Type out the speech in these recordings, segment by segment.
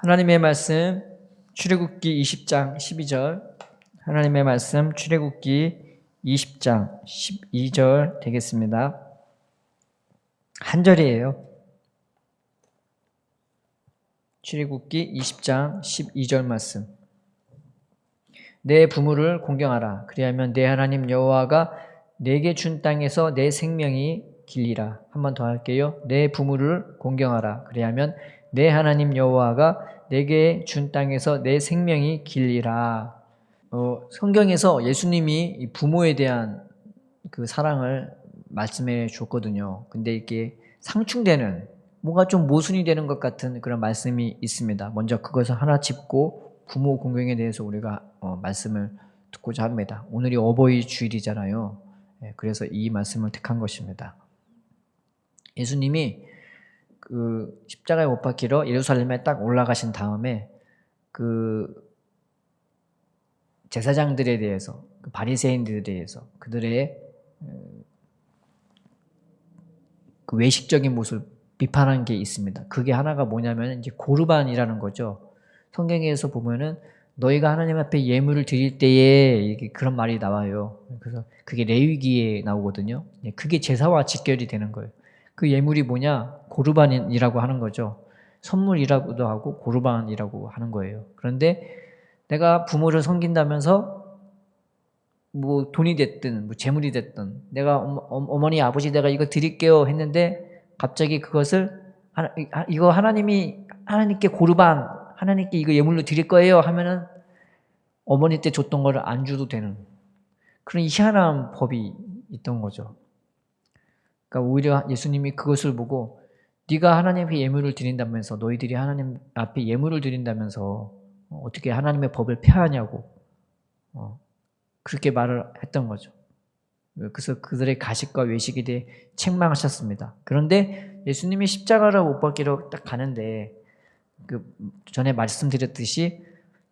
하나님의 말씀 출애굽기 20장 12절. 하나님의 말씀 출애굽기 20장 12절 되겠습니다. 한 절이에요. 출애굽기 20장 12절 말씀. 내 부모를 공경하라. 그리하면 내 하나님 여호와가 내게 준 땅에서 내 생명이 길리라. 한 번 더 할게요. 내 부모를 공경하라. 그리하면 내 하나님 여호와가 내게 준 땅에서 내 생명이 길리라. 성경에서 예수님이 부모에 대한 그 사랑을 말씀해 줬거든요. 근데 이게 상충되는, 뭔가 좀 모순이 되는 것 같은 그런 말씀이 있습니다. 먼저 그것을 하나 짚고 부모 공경에 대해서 우리가 말씀을 듣고자 합니다. 오늘이 어버이 주일이잖아요. 그래서 이 말씀을 택한 것입니다. 예수님이 그 십자가에 못 박히러 예루살렘에 딱 올라가신 다음에 그 제사장들에 대해서, 그 바리새인들에 대해서 그들의 그 외식적인 모습을 비판한 게 있습니다. 그게 하나가 뭐냐면 이제 고르반이라는 거죠. 성경에서 보면은 너희가 하나님 앞에 예물을 드릴 때에 이렇게 그런 말이 나와요. 그래서 그게 레위기에 나오거든요. 그게 제사와 직결이 되는 거예요. 그 예물이 뭐냐? 고르반이라고 하는 거죠. 선물이라고도 하고 고르반이라고 하는 거예요. 그런데 내가 부모를 섬긴다면서 뭐 돈이 됐든 뭐 재물이 됐든 내가 어머니 아버지 내가 이거 드릴게요 했는데 갑자기 그것을 이거 하나님께 고르반, 하나님께 이거 예물로 드릴 거예요 하면은 어머니 때 줬던 거를 안 줘도 되는 그런 희한한 법이 있던 거죠. 그러니까 오히려 예수님이 그것을 보고 네가 하나님 앞에 예물을 드린다면서, 너희들이 하나님 앞에 예물을 드린다면서 어떻게 하나님의 법을 폐하냐고 그렇게 말을 했던 거죠. 그래서 그들의 가식과 외식에 대해 책망하셨습니다. 그런데 예수님이 십자가를 못 박히러 딱 가는데 그 전에 말씀드렸듯이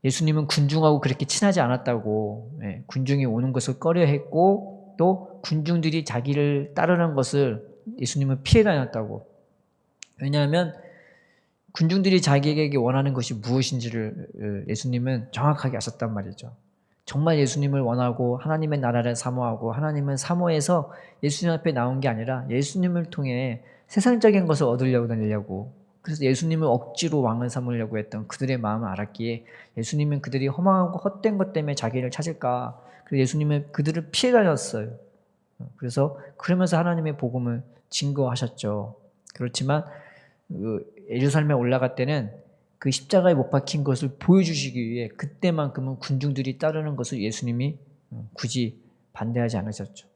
예수님은 군중하고 그렇게 친하지 않았다고, 군중이 오는 것을 꺼려했고 또 군중들이 자기를 따르는 것을 예수님은 피해 다녔다고. 왜냐하면 군중들이 자기에게 원하는 것이 무엇인지를 예수님은 정확하게 아셨단 말이죠. 정말 예수님을 원하고 하나님의 나라를 사모하고 하나님은 사모해서 예수님 앞에 나온 게 아니라 예수님을 통해 세상적인 것을 얻으려고 다니려고, 그래서 예수님을 억지로 왕을 삼으려고 했던 그들의 마음을 알았기에 예수님은 그들이 허망하고 헛된 것 때문에 자기를 찾을까, 그래서 예수님은 그들을 피해 다녔어요. 그래서 그러면서 하나님의 복음을 증거하셨죠. 그렇지만 예루살렘에 올라갈 때는 그 십자가에 못 박힌 것을 보여주시기 위해 그때만큼은 군중들이 따르는 것을 예수님이 굳이 반대하지 않으셨죠.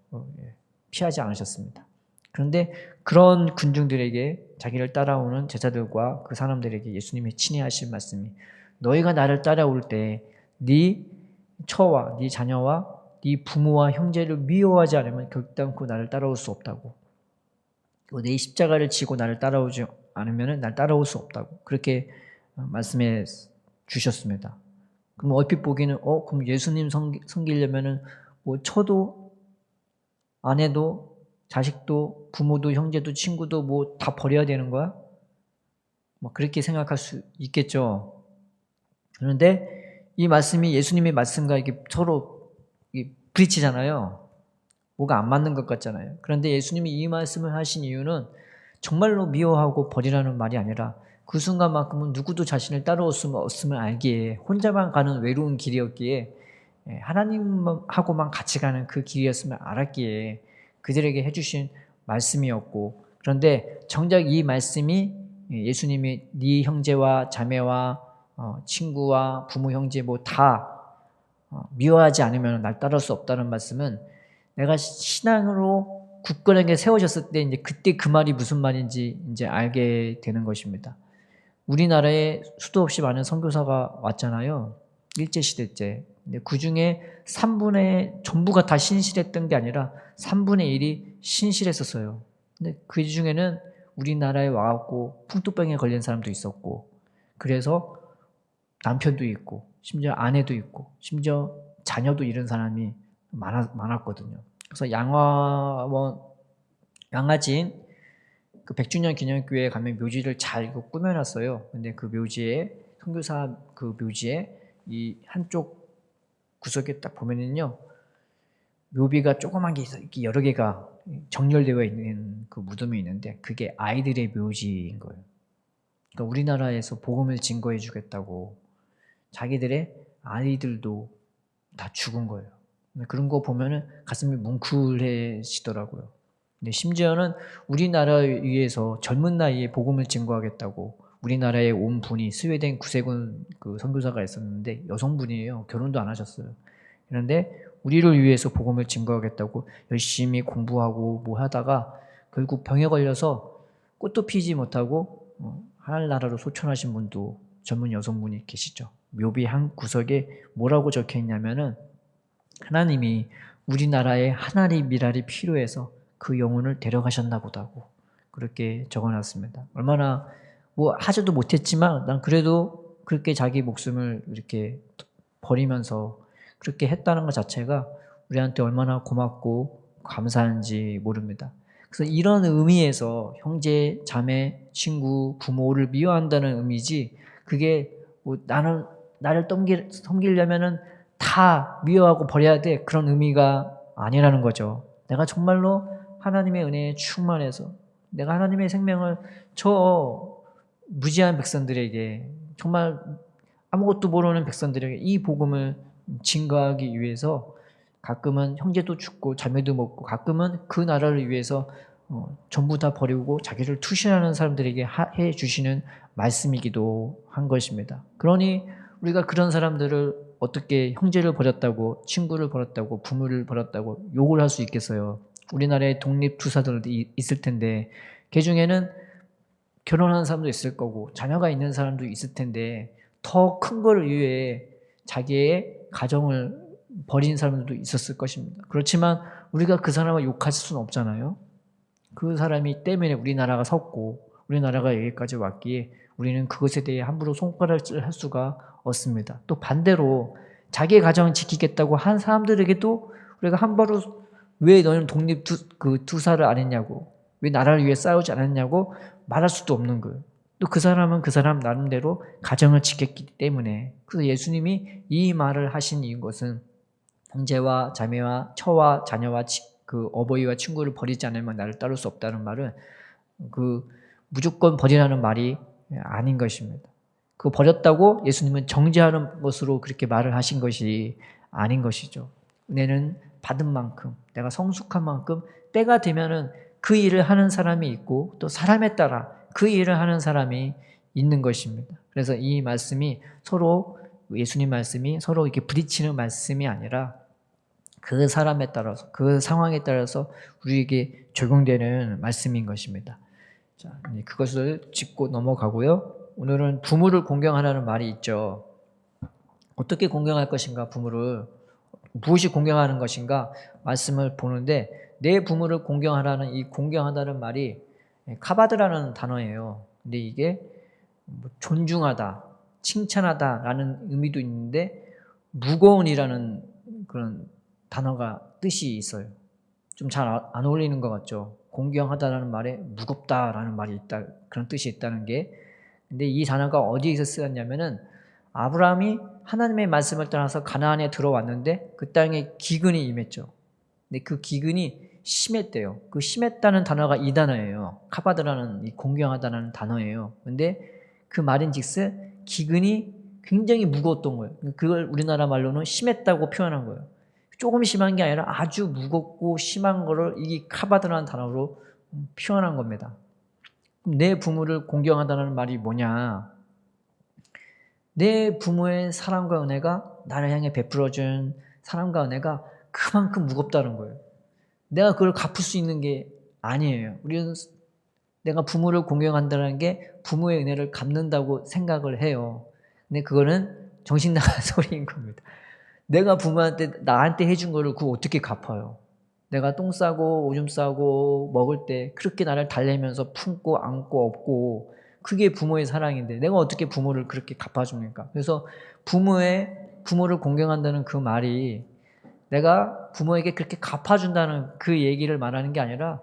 피하지 않으셨습니다. 그런데 그런 군중들에게, 자기를 따라오는 제자들과 그 사람들에게 예수님이 친히 하신 말씀이, 너희가 나를 따라올 때 네 처와 네 자녀와 네 부모와 형제를 미워하지 않으면 결단코 나를 따라올 수 없다고. 내 십자가를 지고 나를 따라오지 않으면 날 따라올 수 없다고 그렇게 말씀해 주셨습니다. 그럼 얼핏 보기는 그럼 예수님 섬기려면은 뭐 처도 아내도 자식도 부모도 형제도 친구도 뭐 다 버려야 되는 거야? 뭐 그렇게 생각할 수 있겠죠. 그런데 이 말씀이 예수님의 말씀과 이게 서로 부딪히잖아요. 뭐가 안 맞는 것 같잖아요. 그런데 예수님이 이 말씀을 하신 이유는 정말로 미워하고 버리라는 말이 아니라 그 순간만큼은 누구도 자신을 따라올 수 없음을 알기에, 혼자만 가는 외로운 길이었기에, 하나님하고만 같이 가는 그 길이었음을 알았기에 그들에게 해주신 말씀이었고, 그런데 정작 이 말씀이 예수님이 네 형제와 자매와 친구와 부모 형제 뭐 다 미워하지 않으면 날 따를 수 없다는 말씀은 내가 신앙으로 굳건하게 세워졌을 때 이제 그때 그 말이 무슨 말인지 이제 알게 되는 것입니다. 우리나라에 수도 없이 많은 선교사가 왔잖아요. 일제시대 때. 근데 그 중에 3분의 전부가 다 신실했던 게 아니라 3분의 1이 신실했었어요. 근데 그 중에는 우리나라에 와갖고 풍토병에 걸린 사람도 있었고, 그래서 남편도 있고, 심지어 아내도 있고, 심지어 자녀도 잃은 사람이 많았거든요. 그래서 양화진 그 100주년 기념교회에 가면 묘지를 잘 꾸며놨어요. 근데 그 묘지에 선교사 그 묘지에 이 한쪽 구석에 딱 보면은요, 묘비가 조그만 게 있어, 이렇게 여러 개가 정렬되어 있는 그 무덤이 있는데 그게 아이들의 묘지인 거예요. 그러니까 우리나라에서 복음을 증거해 주겠다고 자기들의 아이들도 다 죽은 거예요. 그런 거 보면은 가슴이 뭉클해지더라고요. 근데 심지어는 우리나라 위해서 젊은 나이에 복음을 증거하겠다고 우리나라에 온 분이 스웨덴 구세군 그 선교사가 있었는데 여성분이에요. 결혼도 안 하셨어요. 그런데 우리를 위해서 복음을 증거하겠다고 열심히 공부하고 뭐 하다가 결국 병에 걸려서 꽃도 피지 못하고 하늘나라로 소천하신 분도 젊은 여성분이 계시죠. 묘비 한 구석에 뭐라고 적혀 있냐면은 하나님이 우리나라에 하나리 미랄이 필요해서 그 영혼을 데려가셨나 보다고 그렇게 적어놨습니다. 얼마나 뭐 하지도 못했지만 난 그래도 그렇게 자기 목숨을 이렇게 버리면서 그렇게 했다는 것 자체가 우리한테 얼마나 고맙고 감사한지 모릅니다. 그래서 이런 의미에서 형제, 자매, 친구, 부모를 미워한다는 의미지 그게 뭐 나는 나를 섬기려면은 다 미워하고 버려야 돼 그런 의미가 아니라는 거죠. 내가 정말로 하나님의 은혜에 충만해서 내가 하나님의 생명을 저 무지한 백성들에게 정말 아무것도 모르는 백성들에게 이 복음을 증거하기 위해서 가끔은 형제도 죽고 자매도 먹고 가끔은 그 나라를 위해서 전부 다 버리고 자기를 투신하는 사람들에게 해 주시는 말씀이기도 한 것입니다. 그러니 우리가 그런 사람들을 어떻게 형제를 버렸다고 친구를 버렸다고 부모를 버렸다고 욕을 할 수 있겠어요. 우리나라에 독립투사들도 있을 텐데 그 중에는 결혼하는 사람도 있을 거고 자녀가 있는 사람도 있을 텐데 더 큰 걸 위해 자기의 가정을 버린 사람들도 있었을 것입니다. 그렇지만 우리가 그 사람을 욕할 수는 없잖아요. 그 사람이 때문에 우리나라가 섰고 우리나라가 여기까지 왔기에 우리는 그것에 대해 함부로 손가락질 할 수가 없습니다. 또 반대로 자기의 가정을 지키겠다고 한 사람들에게도 우리가 함부로 왜 너는 투사를 안 했냐고 왜 나라를 위해 싸우지 않았냐고 말할 수도 없는 거예요. 또 그 사람은 그 사람 나름대로 가정을 지켰기 때문에 그래서 예수님이 이 말을 하신 이것은 형제와 자매와 처와 자녀와 그 어버이와 친구를 버리지 않으면 나를 따를 수 없다는 말은 그 무조건 버리라는 말이 아닌 것입니다. 그 버렸다고 예수님은 정죄하는 것으로 그렇게 말을 하신 것이 아닌 것이죠. 은혜는 받은 만큼 내가 성숙한 만큼 때가 되면은 그 일을 하는 사람이 있고 또 사람에 따라 그 일을 하는 사람이 있는 것입니다. 그래서 이 말씀이 서로 예수님 말씀이 서로 이렇게 부딪히는 말씀이 아니라 그 사람에 따라서 그 상황에 따라서 우리에게 적용되는 말씀인 것입니다. 자, 그것을 짚고 넘어가고요. 오늘은 부모를 공경하라는 말이 있죠. 어떻게 공경할 것인가 부모를 무엇이 공경하는 것인가 말씀을 보는데 내 부모를 공경하라는 이 공경하다는 말이 카바드라는 단어예요. 근데 이게 존중하다, 칭찬하다라는 의미도 있는데 무거운이라는 그런 단어가 뜻이 있어요. 좀 잘 안 어울리는 것 같죠. 공경하다라는 말에 무겁다라는 말이 있다 그런 뜻이 있다는 게 근데 이 단어가 어디에서 쓰였냐면은 아브라함이 하나님의 말씀을 따라서 가나안에 들어왔는데 그 땅에 기근이 임했죠. 근데 그 기근이 심했대요. 그 심했다는 단어가 이 단어예요. 카바드라는 이 공경하다는 단어예요. 근데 그 말인즉슨 기근이 굉장히 무거웠던 거예요. 그걸 우리나라 말로는 심했다고 표현한 거예요. 조금 심한 게 아니라 아주 무겁고 심한 거를 이 카바드라는 단어로 표현한 겁니다. 내 부모를 공경하다는 말이 뭐냐? 내 부모의 사랑과 은혜가 나를 향해 베풀어준 사랑과 은혜가 그만큼 무겁다는 거예요. 내가 그걸 갚을 수 있는 게 아니에요. 우리는 내가 부모를 공경한다는 게 부모의 은혜를 갚는다고 생각을 해요. 근데 그거는 정신 나간 소리인 겁니다. 내가 부모한테 나한테 해준 거를 그거 어떻게 갚아요? 내가 똥 싸고 오줌 싸고 먹을 때 그렇게 나를 달래면서 품고 안고 업고 그게 부모의 사랑인데 내가 어떻게 부모를 그렇게 갚아줍니까? 그래서 부모를 공경한다는 그 말이 내가 부모에게 그렇게 갚아준다는 그 얘기를 말하는 게 아니라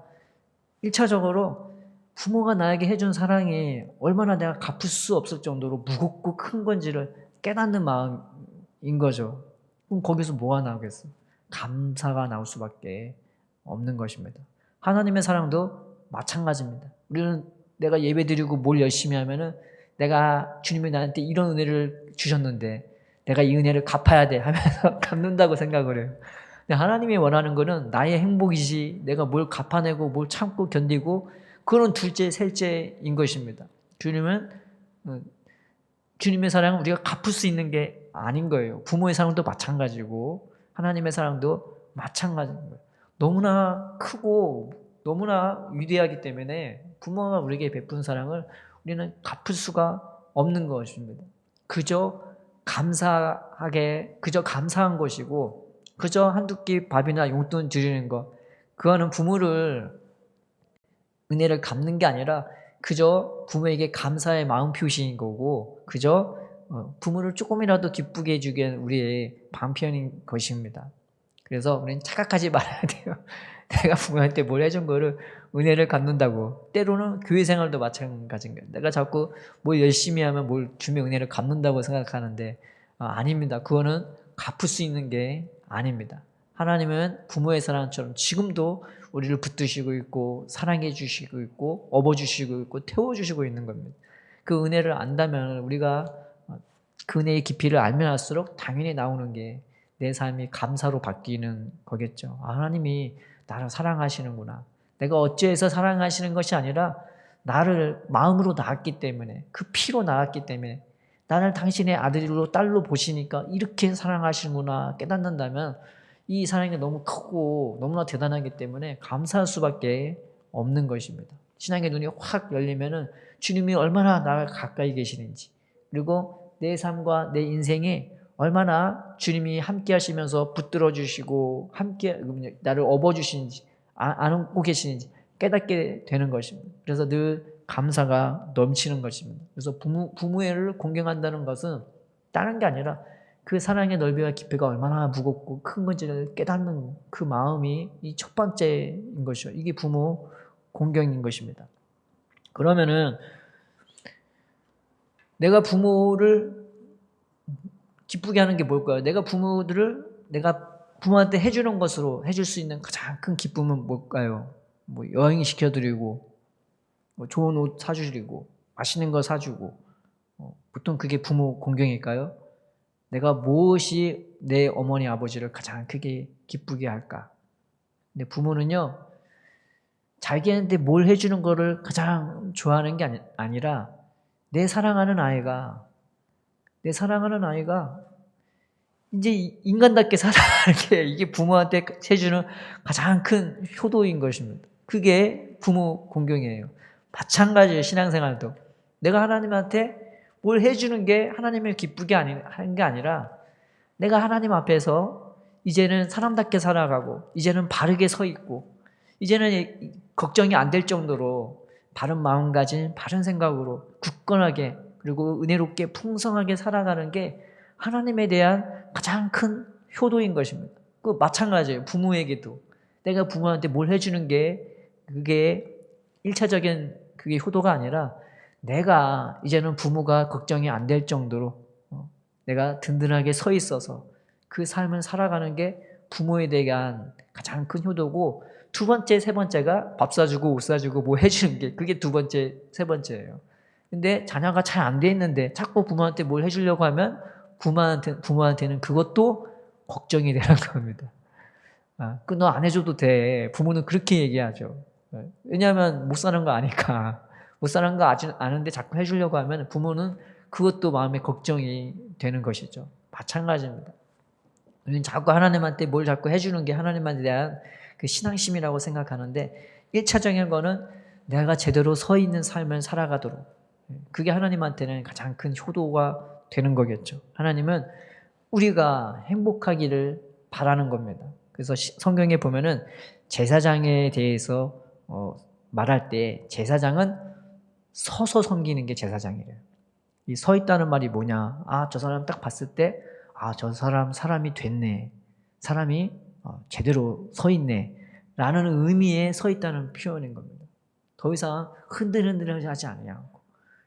1차적으로 부모가 나에게 해준 사랑이 얼마나 내가 갚을 수 없을 정도로 무겁고 큰 건지를 깨닫는 마음인 거죠. 그럼 거기서 뭐가 나오겠어? 감사가 나올 수밖에 없는 것입니다. 하나님의 사랑도 마찬가지입니다. 우리는 내가 예배드리고 뭘 열심히 하면은 내가 주님이 나한테 이런 은혜를 주셨는데 내가 이 은혜를 갚아야 돼 하면서 갚는다고 생각을 해요. 근데 하나님이 원하는 거는 나의 행복이지 내가 뭘 갚아내고 뭘 참고 견디고 그건 둘째, 셋째인 것입니다. 주님의 사랑은 우리가 갚을 수 있는 게 아닌 거예요. 부모의 사랑도 마찬가지고 하나님의 사랑도 마찬가지인 거예요. 너무나 크고 너무나 위대하기 때문에 부모가 우리에게 베푼 사랑을 우리는 갚을 수가 없는 것입니다. 그저 감사한 것이고 그저 한두 끼 밥이나 용돈 드리는 것 그거는 부모를 은혜를 갚는 게 아니라 그저 부모에게 감사의 마음 표시인 거고 그저 부모를 조금이라도 기쁘게 해주기 위한 우리의 방편인 것입니다. 그래서 우리는 착각하지 말아야 돼요. 내가 부모한테 뭘 해준 거를 은혜를 갚는다고. 때로는 교회 생활도 마찬가지인 거예요. 내가 자꾸 뭘 열심히 하면 뭘 주면 은혜를 갚는다고 생각하는데 아닙니다. 그거는 갚을 수 있는 게 아닙니다. 하나님은 부모의 사랑처럼 지금도 우리를 붙드시고 있고 사랑해 주시고 있고 업어주시고 있고 태워주시고 있는 겁니다. 그 은혜를 안다면 우리가 그 은혜의 깊이를 알면 알수록 당연히 나오는 게 내 삶이 감사로 바뀌는 거겠죠. 하나님이 나를 사랑하시는구나. 내가 어찌해서 사랑하시는 것이 아니라 나를 마음으로 낳았기 때문에 그 피로 낳았기 때문에 나를 당신의 아들로 딸로 보시니까 이렇게 사랑하시는구나 깨닫는다면 이 사랑이 너무 크고 너무나 대단하기 때문에 감사할 수밖에 없는 것입니다. 신앙의 눈이 확 열리면은 주님이 얼마나 나를 가까이 계시는지 그리고 내 삶과 내 인생에 얼마나 주님이 함께 하시면서 붙들어 주시고 함께 나를 업어 주시는지 안고 계시는지 깨닫게 되는 것입니다. 그래서 늘 감사가 넘치는 것입니다. 그래서 부모를 공경한다는 것은 다른 게 아니라 그 사랑의 넓이와 깊이가 얼마나 무겁고 큰 건지를 깨닫는 그 마음이 이 첫 번째인 것이죠. 이게 부모 공경인 것입니다. 그러면은 내가 부모를 기쁘게 하는 게 뭘까요? 내가 부모한테 해주는 것으로 해줄 수 있는 가장 큰 기쁨은 뭘까요? 뭐 여행 시켜드리고, 뭐 좋은 옷 사주리고, 맛있는 거 사주고, 보통 그게 부모 공경일까요? 내가 무엇이 내 어머니 아버지를 가장 크게 기쁘게 할까? 근데 부모는요, 자기한테 뭘 해주는 거를 가장 좋아하는 게 아니라 내 사랑하는 아이가 이제 인간답게 살아가는 게 이게 부모한테 해주는 가장 큰 효도인 것입니다. 그게 부모 공경이에요. 마찬가지예요. 신앙생활도. 내가 하나님한테 뭘 해주는 게 하나님을 기쁘게 하는 게 아니라 내가 하나님 앞에서 이제는 사람답게 살아가고 이제는 바르게 서 있고 이제는 걱정이 안 될 정도로 바른 마음가짐, 바른 생각으로 굳건하게 그리고 은혜롭게 풍성하게 살아가는 게 하나님에 대한 가장 큰 효도인 것입니다. 그 마찬가지예요. 부모에게도. 내가 부모한테 뭘 해주는 게 그게 1차적인 그게 효도가 아니라 내가 이제는 부모가 걱정이 안 될 정도로 내가 든든하게 서 있어서 그 삶을 살아가는 게 부모에 대한 가장 큰 효도고 두 번째, 세 번째가 밥 사주고 옷 사주고 뭐 해주는 게 그게 두 번째, 세 번째예요. 근데 자녀가 잘 안 돼 있는데 자꾸 부모한테 뭘 해주려고 하면 부모한테는 그것도 걱정이 되는 겁니다. 그 너 안 해줘도 돼. 부모는 그렇게 얘기하죠. 왜냐하면 못 사는 거 아니까. 못 사는 거 아는데 자꾸 해주려고 하면 부모는 그것도 마음에 걱정이 되는 것이죠. 마찬가지입니다. 우리는 자꾸 하나님한테 뭘 자꾸 해주는 게 하나님한테 대한 그 신앙심이라고 생각하는데 1차적인 거는 내가 제대로 서 있는 삶을 살아가도록 그게 하나님한테는 가장 큰 효도가 되는 거겠죠. 하나님은 우리가 행복하기를 바라는 겁니다. 그래서 성경에 보면은 제사장에 대해서 말할 때 제사장은 서서 섬기는 게 제사장이래요. 이 서 있다는 말이 뭐냐? 저 사람 딱 봤을 때 저 사람이 됐네. 사람이 제대로 서 있네. 라는 의미의 서 있다는 표현인 겁니다. 더 이상 흔들흔들하지 아니하고,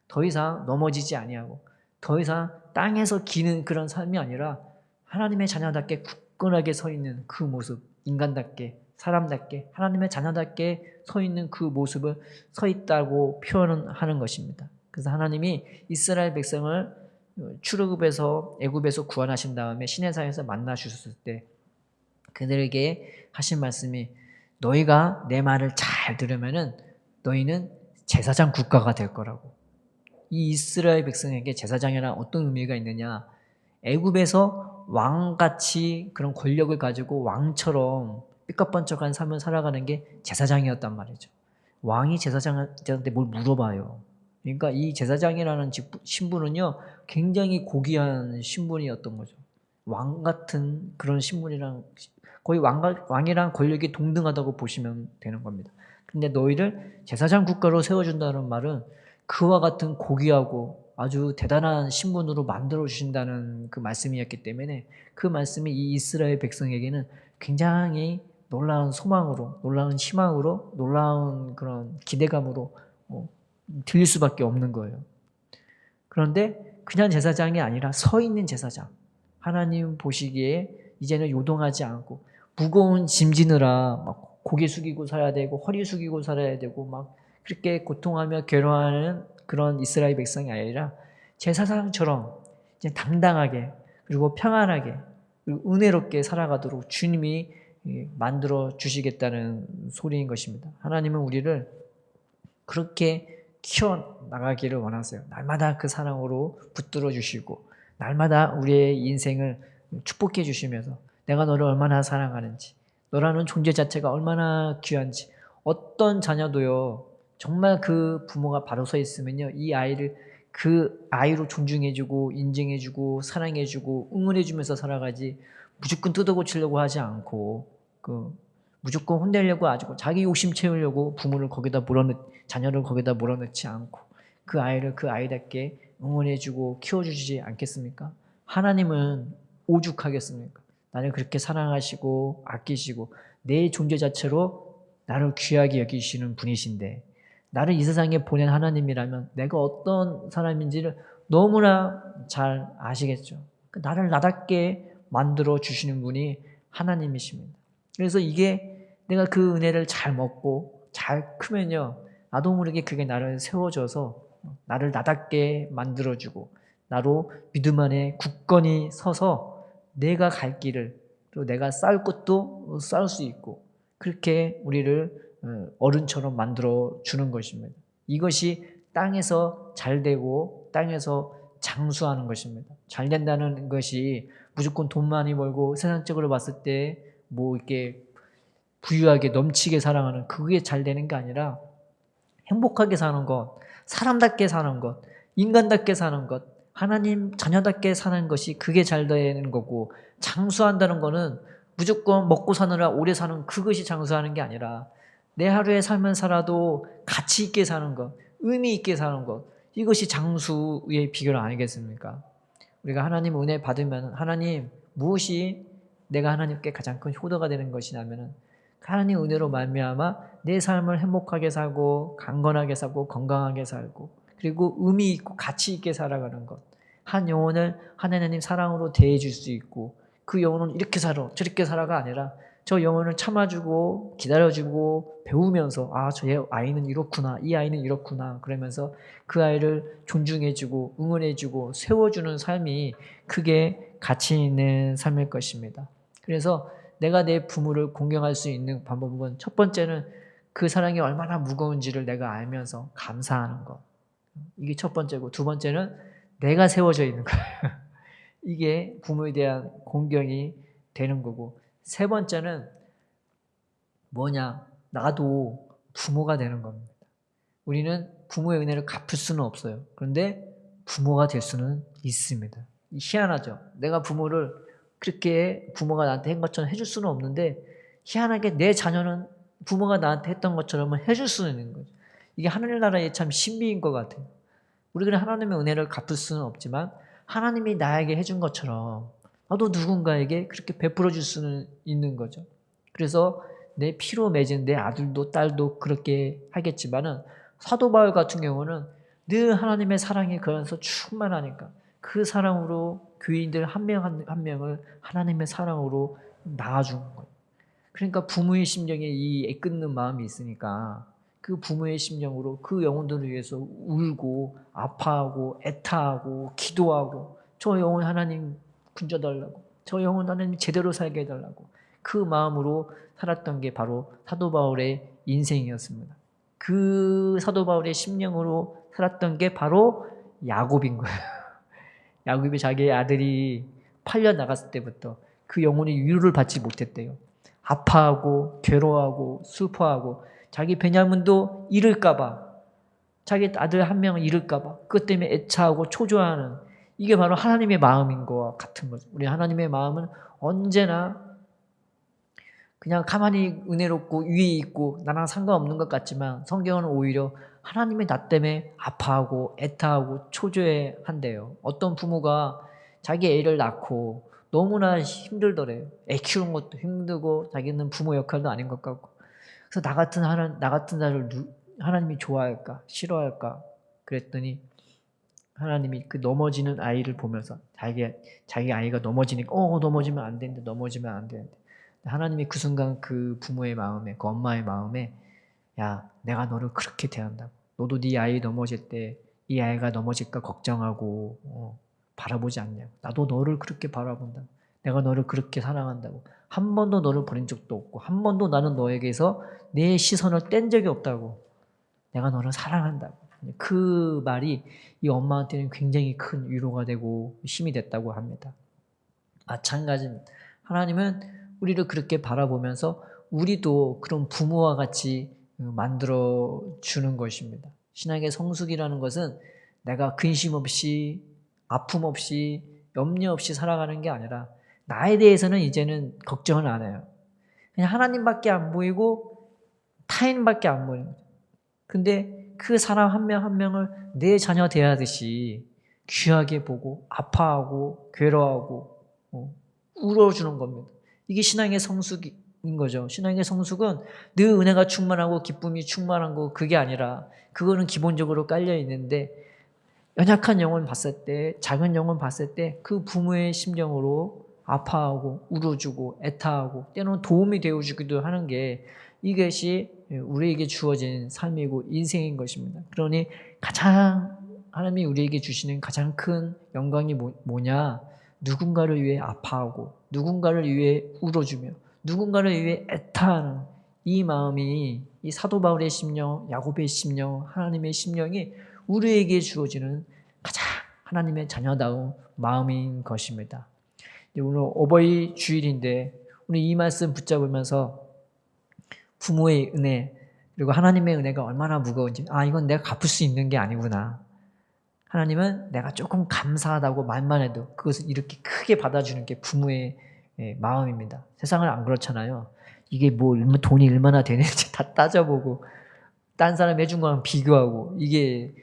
더 이상 넘어지지 아니하고, 더 이상 땅에서 기는 그런 삶이 아니라 하나님의 자녀답게 굳건하게 서 있는 그 모습, 인간답게, 사람답게, 하나님의 자녀답게 서 있는 그 모습을 서 있다고 표현하는 것입니다. 그래서 하나님이 이스라엘 백성을 출애굽에서 애굽에서 구원하신 다음에 시내산에서 만나 주셨을 때 그들에게 하신 말씀이, 너희가 내 말을 잘 들으면은 너희는 제사장 국가가 될 거라고. 이 이스라엘 백성에게 제사장이란 어떤 의미가 있느냐? 애굽에서 왕같이 그런 권력을 가지고 왕처럼 삐까뻔쩍한 삶을 살아가는 게 제사장이었단 말이죠. 왕이 제사장한테 뭘 물어봐요. 그러니까 이 제사장이라는 신분은요, 굉장히 고귀한 신분이었던 거죠. 왕 같은 그런 신분이랑 거의 왕이랑 권력이 동등하다고 보시면 되는 겁니다. 근데 너희를 제사장 국가로 세워준다는 말은 그와 같은 고귀하고 아주 대단한 신분으로 만들어 주신다는 그 말씀이었기 때문에 그 말씀이 이 이스라엘 백성에게는 굉장히 놀라운 소망으로, 놀라운 희망으로, 놀라운 그런 기대감으로 들릴 수밖에 없는 거예요. 그런데 그냥 제사장이 아니라 서 있는 제사장, 하나님 보시기에 이제는 요동하지 않고 무거운 짐 지느라 막 고개 숙이고 살아야 되고 허리 숙이고 살아야 되고 막 그렇게 고통하며 괴로워하는 그런 이스라엘 백성이 아니라 제사장처럼 이제 당당하게 그리고 평안하게 그리고 은혜롭게 살아가도록 주님이 만들어 주시겠다는 소리인 것입니다. 하나님은 우리를 그렇게 키워나가기를 원하세요. 날마다 그 사랑으로 붙들어 주시고 날마다 우리의 인생을 축복해 주시면서 내가 너를 얼마나 사랑하는지, 너라는 존재 자체가 얼마나 귀한지, 어떤 자녀도요, 정말 그 부모가 바로 서 있으면요, 이 아이를 그 아이로 존중해주고 인정해주고 사랑해주고 응원해주면서 살아가지, 무조건 뜯어고치려고 하지 않고 무조건 혼내려고 하고 자기 욕심 채우려고 부모를 거기다 자녀를 거기다 몰아넣지 않고 그 아이를 그 아이답게 응원해주고 키워주시지 않겠습니까? 하나님은 오죽하겠습니까? 나를 그렇게 사랑하시고 아끼시고 내 존재 자체로 나를 귀하게 여기시는 분이신데, 나를 이 세상에 보낸 하나님이라면 내가 어떤 사람인지를 너무나 잘 아시겠죠. 나를 나답게 만들어 주시는 분이 하나님이십니다. 그래서 이게 내가 그 은혜를 잘 먹고 잘 크면요, 나도 모르게 그게 나를 세워줘서 나를 나답게 만들어주고 나로 믿음 안에 굳건히 서서 내가 갈 길을, 또 내가 쌓을 것도 쌓을 수 있고 그렇게 우리를 어른처럼 만들어 주는 것입니다. 이것이 땅에서 잘 되고 땅에서 장수하는 것입니다. 잘 된다는 것이 무조건 돈 많이 벌고 세상적으로 봤을 때 뭐 이렇게 부유하게 넘치게 살아가는 그게 잘 되는 게 아니라 행복하게 사는 것, 사람답게 사는 것, 인간답게 사는 것, 하나님 자녀답게 사는 것이 그게 잘 되는 거고, 장수한다는 거는 무조건 먹고 사느라 오래 사는 그것이 장수하는 게 아니라 내 하루의 삶을 살아도 가치 있게 사는 것, 의미 있게 사는 것, 이것이 장수의 비결 아니겠습니까? 우리가 하나님 은혜 받으면 하나님 무엇이 내가 하나님께 가장 큰 효도가 되는 것이냐면은 하나님 은혜로 말미암아 내 삶을 행복하게 살고 강건하게 살고 건강하게 살고 그리고 의미 있고 가치 있게 살아가는 것, 한 영혼을 하나님 사랑으로 대해줄 수 있고 그 영혼은 이렇게 살아 저렇게 살아가 아니라 저 영혼을 참아주고 기다려주고 배우면서 저 아이는 이렇구나, 이 아이는 이렇구나 그러면서 그 아이를 존중해주고 응원해주고 세워주는 삶이 그게 가치 있는 삶일 것입니다. 그래서 내가 내 부모를 공경할 수 있는 방법은 첫 번째는 그 사랑이 얼마나 무거운지를 내가 알면서 감사하는 것. 이게 첫 번째고, 두 번째는 내가 세워져 있는 거예요. 이게 부모에 대한 공경이 되는 거고, 세 번째는 뭐냐? 나도 부모가 되는 겁니다. 우리는 부모의 은혜를 갚을 수는 없어요. 그런데 부모가 될 수는 있습니다. 희한하죠? 내가 그렇게 부모가 나한테 한 것처럼 해줄 수는 없는데 희한하게 내 자녀는 부모가 나한테 했던 것처럼 해줄 수는 있는 거죠. 이게 하늘 나라의 참 신비인 것 같아요. 우리가 하나님의 은혜를 갚을 수는 없지만 하나님이 나에게 해준 것처럼 나도 누군가에게 그렇게 베풀어 줄 수는 있는 거죠. 그래서 내 피로 맺은 내 아들도 딸도 그렇게 하겠지만은 사도 바울 같은 경우는 늘 하나님의 사랑이 그 안에서 충만하니까 그 사랑으로 교인들 한 명 한 명을 하나님의 사랑으로 낳아준 거예요. 그러니까 부모의 심령에 이 애끓는 마음이 있으니까 그 부모의 심령으로 그 영혼들을 위해서 울고 아파하고 애타하고 기도하고 저 영혼 하나님 군져달라고, 저 영혼 하나님 제대로 살게 해달라고, 그 마음으로 살았던 게 바로 사도 바울의 인생이었습니다. 그 사도 바울의 심령으로 살았던 게 바로 야곱인 거예요. 야곱이 자기의 아들이 팔려 나갔을 때부터 그 영혼이 위로를 받지 못했대요. 아파하고 괴로워하고 슬퍼하고 자기 베냐민도 잃을까봐, 자기 아들 한 명을 잃을까봐 그것 때문에 애차하고 초조해하는, 이게 바로 하나님의 마음인 것과 같은 거죠. 우리 하나님의 마음은 언제나 그냥 가만히 은혜롭고 위에 있고 나랑 상관없는 것 같지만 성경은 오히려 하나님의 나 때문에 아파하고 애타하고 초조해한대요. 어떤 부모가 자기 애를 낳고 너무나 힘들더래요. 애 키우는 것도 힘들고 자기는 부모 역할도 아닌 것 같고. 그래서 나 같은 자를 하나님이 좋아할까 싫어할까 그랬더니 하나님이 그 넘어지는 아이를 보면서 자기 아이가 넘어지니까 넘어지면 안 되는데 넘어지면 안 되는데 하나님이 그 순간 그 부모의 마음에 그 엄마의 마음에 야 내가 너를 그렇게 대한다고, 너도 네 아이 넘어질 때 이 아이가 넘어질까 걱정하고 바라보지 않냐고, 나도 너를 그렇게 바라본다고, 내가 너를 그렇게 사랑한다고, 한 번도 너를 버린 적도 없고 한 번도 나는 너에게서 내 시선을 뗀 적이 없다고, 내가 너를 사랑한다고. 그 말이 이 엄마한테는 굉장히 큰 위로가 되고 힘이 됐다고 합니다. 마찬가지입니다. 하나님은 우리를 그렇게 바라보면서 우리도 그런 부모와 같이 만들어 주는 것입니다. 신앙의 성숙이라는 것은 내가 근심 없이 아픔 없이 염려 없이 살아가는 게 아니라 나에 대해서는 이제는 걱정을 안 해요. 그냥 하나님밖에 안 보이고 타인밖에 안 보이는 거죠. 근데 그 사람 한 명 한 명을 내 자녀 대하듯이 귀하게 보고 아파하고 괴로워하고 울어주는 겁니다. 이게 신앙의 성숙인 거죠. 신앙의 성숙은 늘 은혜가 충만하고 기쁨이 충만한 거 그게 아니라 그거는 기본적으로 깔려 있는데 연약한 영혼 봤을 때, 작은 영혼 봤을 때 그 부모의 심령으로 아파하고 울어주고 애타하고 때로는 도움이 되어주기도 하는 게 이것이 우리에게 주어진 삶이고 인생인 것입니다. 그러니 가장 하나님이 우리에게 주시는 가장 큰 영광이 뭐냐? 누군가를 위해 아파하고 누군가를 위해 울어주며 누군가를 위해 애타하는 이 마음이, 이 사도 바울의 심령, 야곱의 심령, 하나님의 심령이 우리에게 주어지는 가장 하나님의 자녀다운 마음인 것입니다. 오늘 어버이 주일인데 오늘 이 말씀 붙잡으면서 부모의 은혜 그리고 하나님의 은혜가 얼마나 무거운지, 이건 내가 갚을 수 있는 게 아니구나. 하나님은 내가 조금 감사하다고 말만 해도 그것을 이렇게 크게 받아주는 게 부모의 마음입니다. 세상은 안 그렇잖아요. 이게 뭐 돈이 얼마나 되는지 다 따져보고 딴 사람 해준 거랑 비교하고 이게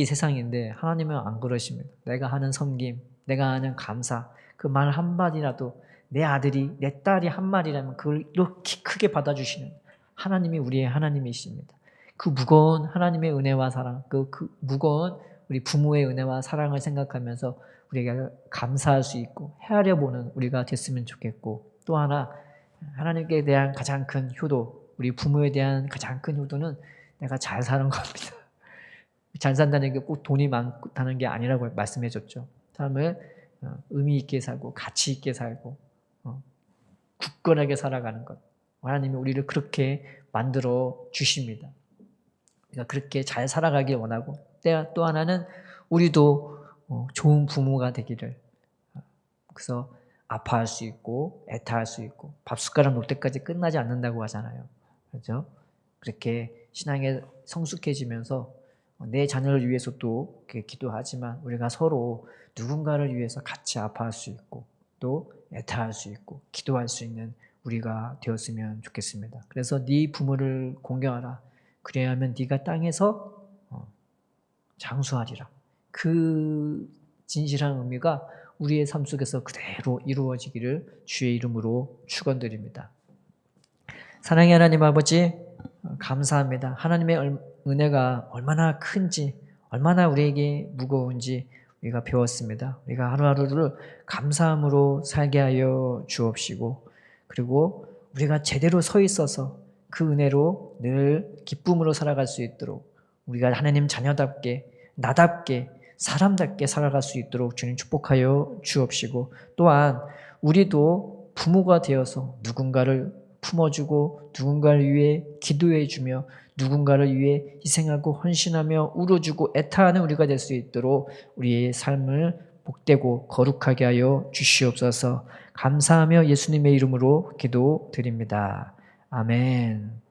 세상인데 하나님은 안 그러십니다. 내가 하는 섬김, 내가 하는 감사, 그 말 한마디라도 내 아들이 내 딸이 한 말이라면 그걸 이렇게 크게 받아주시는 하나님이 우리의 하나님이십니다. 그 무거운 하나님의 은혜와 사랑, 그 무거운 우리 부모의 은혜와 사랑을 생각하면서 우리가 감사할 수 있고 헤아려 보는 우리가 됐으면 좋겠고, 또 하나 하나님께 대한 가장 큰 효도, 우리 부모에 대한 가장 큰 효도는 내가 잘 사는 겁니다. 잘 산다는 게 꼭 돈이 많다는 게 아니라고 말씀해 줬죠. 삶을 의미 있게 살고 가치 있게 살고 굳건하게 살아가는 것, 하나님이 우리를 그렇게 만들어 주십니다. 우리가 그렇게 잘 살아가길 원하고, 또 하나는 우리도 좋은 부모가 되기를. 그래서 아파할 수 있고 애타할 수 있고 밥숟가락 놓을 때까지 끝나지 않는다고 하잖아요. 그렇죠? 그렇게 신앙에 성숙해지면서 내 자녀를 위해서도 기도하지만 우리가 서로 누군가를 위해서 같이 아파할 수 있고 또 애타할 수 있고 기도할 수 있는 우리가 되었으면 좋겠습니다. 그래서 네 부모를 공경하라. 그래야만 네가 땅에서 장수하리라. 그 진실한 의미가 우리의 삶 속에서 그대로 이루어지기를 주의 이름으로 축원드립니다. 사랑의 하나님 아버지, 감사합니다. 하나님의 은혜가 얼마나 큰지, 얼마나 우리에게 무거운지 우리가 배웠습니다. 우리가 하루하루를 감사함으로 살게 하여 주옵시고, 그리고 우리가 제대로 서 있어서 그 은혜로 늘 기쁨으로 살아갈 수 있도록, 우리가 하나님 자녀답게, 나답게, 사람답게 살아갈 수 있도록 주님 축복하여 주옵시고, 또한 우리도 부모가 되어서 누군가를 품어주고 누군가를 위해 기도해주며 누군가를 위해 희생하고 헌신하며 울어주고 애타하는 우리가 될 수 있도록 우리의 삶을 복되고 거룩하게 하여 주시옵소서. 감사하며 예수님의 이름으로 기도드립니다. 아멘.